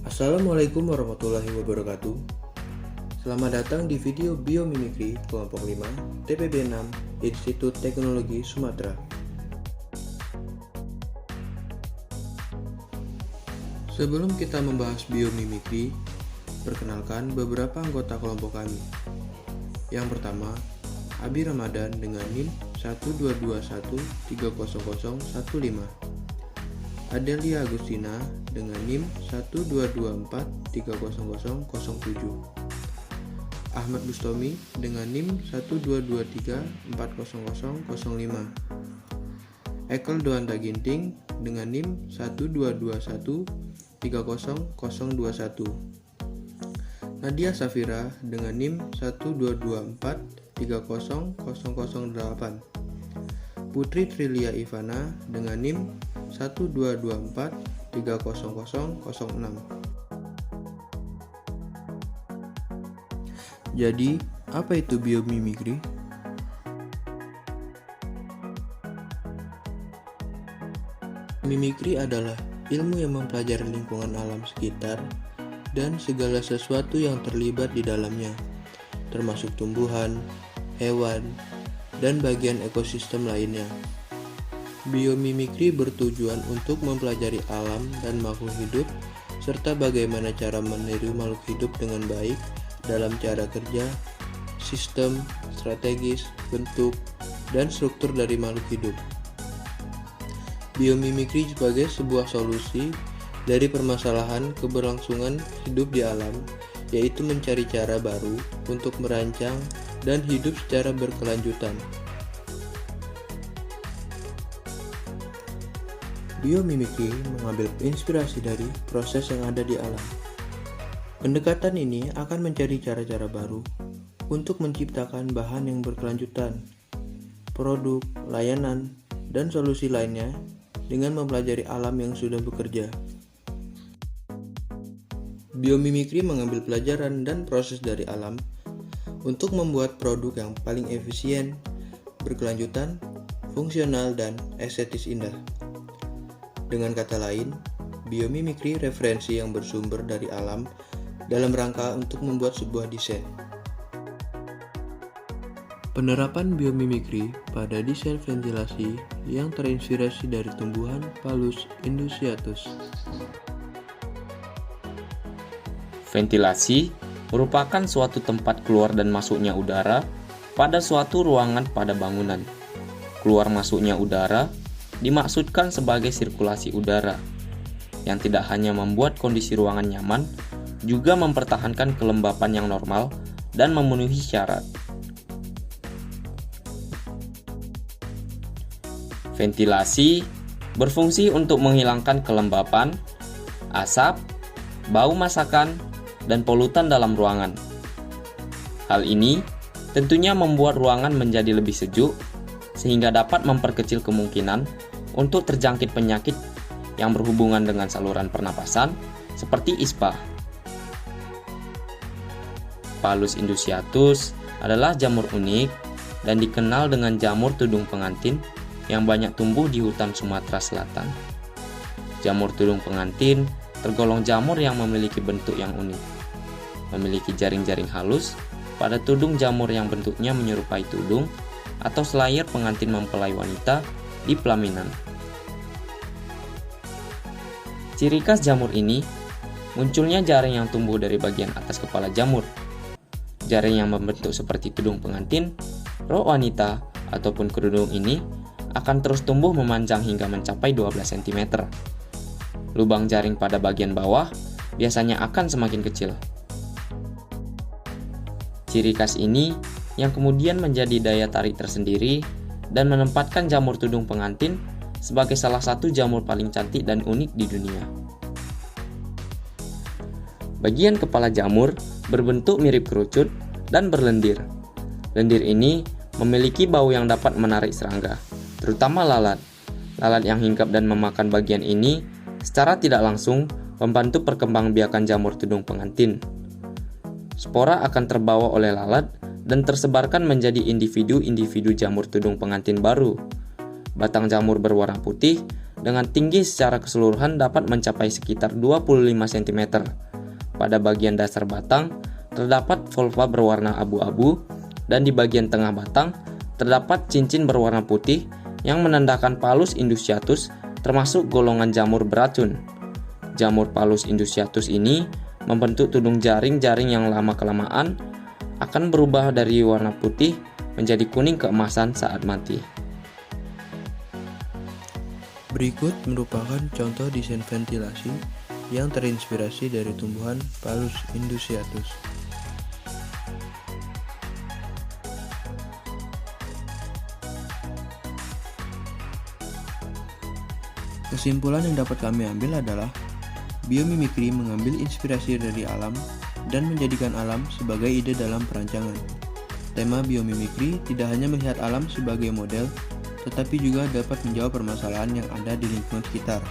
Assalamualaikum warahmatullahi wabarakatuh. Selamat datang di video Biomimikri kelompok 5 TPB 6 Institut Teknologi Sumatera. Sebelum kita membahas biomimikri, perkenalkan beberapa anggota kelompok kami. Yang pertama, Abi Ramadan dengan NIM 122130015, Adelia Agustina dengan NIM 122430007, Ahmad Bustomi dengan NIM 122340005, Ekel Doanta Ginting dengan NIM 122130021, Nadia Safira dengan NIM 122430008, Putri Trilia Ivana dengan NIM 122430006. Jadi, apa itu biomimikri? Mimikri adalah ilmu yang mempelajari lingkungan alam sekitar dan segala sesuatu yang terlibat di dalamnya, termasuk tumbuhan, hewan, dan bagian ekosistem lainnya. Biomimikri bertujuan untuk mempelajari alam dan makhluk hidup, serta bagaimana cara meniru makhluk hidup dengan baik dalam cara kerja, sistem, strategis, bentuk, dan struktur dari makhluk hidup. Biomimikri sebagai sebuah solusi dari permasalahan keberlangsungan hidup di alam, yaitu mencari cara baru untuk merancang dan hidup secara berkelanjutan. Biomimikri mengambil inspirasi dari proses yang ada di alam. Pendekatan ini akan mencari cara-cara baru untuk menciptakan bahan yang berkelanjutan, produk, layanan, dan solusi lainnya dengan mempelajari alam yang sudah bekerja. Biomimikri mengambil pelajaran dan proses dari alam untuk membuat produk yang paling efisien, berkelanjutan, fungsional, dan estetis indah. Dengan kata lain, biomimikri referensi yang bersumber dari alam dalam rangka untuk membuat sebuah desain. Penerapan biomimikri pada desain ventilasi yang terinspirasi dari tumbuhan Palus indusiatus. Ventilasi merupakan suatu tempat keluar dan masuknya udara pada suatu ruangan pada bangunan. Keluar masuknya udara dimaksudkan sebagai sirkulasi udara yang tidak hanya membuat kondisi ruangan nyaman, juga mempertahankan kelembapan yang normal dan memenuhi syarat. Ventilasi berfungsi untuk menghilangkan kelembapan, asap, bau masakan, dan polutan dalam ruangan. Hal ini tentunya membuat ruangan menjadi lebih sejuk, sehingga dapat memperkecil kemungkinan untuk terjangkit penyakit yang berhubungan dengan saluran pernapasan seperti ispa. Palus indusiatus adalah jamur unik dan dikenal dengan jamur tudung pengantin yang banyak tumbuh di hutan Sumatera Selatan. Jamur tudung pengantin tergolong jamur yang memiliki bentuk yang unik. Memiliki jaring-jaring halus pada tudung jamur yang bentuknya menyerupai tudung atau selayar pengantin mempelai wanita di pelaminan. Ciri khas jamur ini munculnya jaring yang tumbuh dari bagian atas kepala jamur. Jaring yang membentuk seperti tudung pengantin, rok wanita, ataupun kerudung ini akan terus tumbuh memanjang hingga mencapai 12 cm. Lubang jaring pada bagian bawah biasanya akan semakin kecil. Ciri khas ini yang kemudian menjadi daya tarik tersendiri dan menempatkan jamur tudung pengantin sebagai salah satu jamur paling cantik dan unik di dunia. Bagian kepala jamur berbentuk mirip kerucut dan berlendir. Lendir ini memiliki bau yang dapat menarik serangga, terutama lalat. Lalat yang hinggap dan memakan bagian ini secara tidak langsung membantu perkembangbiakan jamur tudung pengantin. Spora akan terbawa oleh lalat dan tersebarkan menjadi individu-individu jamur tudung pengantin baru. Batang jamur berwarna putih dengan tinggi secara keseluruhan dapat mencapai sekitar 25 cm. Pada bagian dasar batang terdapat volva berwarna abu-abu dan di bagian tengah batang terdapat cincin berwarna putih yang menandakan Phallus indusiatus termasuk golongan jamur beracun. Jamur Phallus indusiatus ini membentuk tudung jaring-jaring yang lama-kelamaan akan berubah dari warna putih menjadi kuning keemasan saat mati. Berikut merupakan contoh desain ventilasi yang terinspirasi dari tumbuhan Phallus indusiatus. Kesimpulan yang dapat kami ambil adalah biomimikri mengambil inspirasi dari alam dan menjadikan alam sebagai ide dalam perancangan. Tema biomimikri tidak hanya melihat alam sebagai model, tetapi juga dapat menjawab permasalahan yang ada di lingkungan sekitar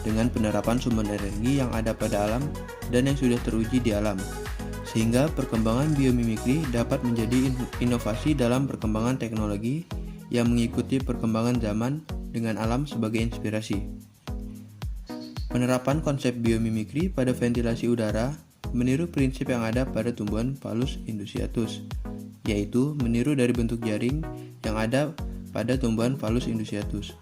dengan penerapan sumber energi yang ada pada alam dan yang sudah teruji di alam, sehingga perkembangan biomimikri dapat menjadi inovasi dalam perkembangan teknologi yang mengikuti perkembangan zaman dengan alam sebagai inspirasi. Penerapan konsep biomimikri pada ventilasi udara meniru prinsip yang ada pada tumbuhan Phallus indusiatus, yaitu meniru dari bentuk jaring yang ada pada tumbuhan Phallus indusiatus.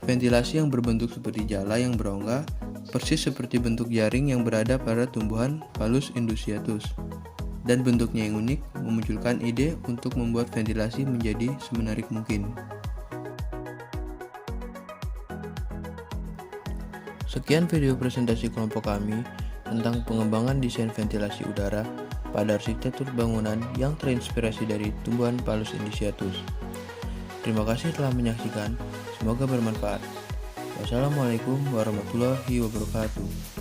Ventilasi yang berbentuk seperti jala yang berongga persis seperti bentuk jaring yang berada pada tumbuhan Phallus indusiatus, dan bentuknya yang unik memunculkan ide untuk membuat ventilasi menjadi semenarik mungkin. Sekian video presentasi kelompok kami tentang pengembangan desain ventilasi udara pada arsitektur bangunan yang terinspirasi dari tumbuhan Phallus indusiatus. Terima kasih telah menyaksikan, semoga bermanfaat. Wassalamualaikum warahmatullahi wabarakatuh.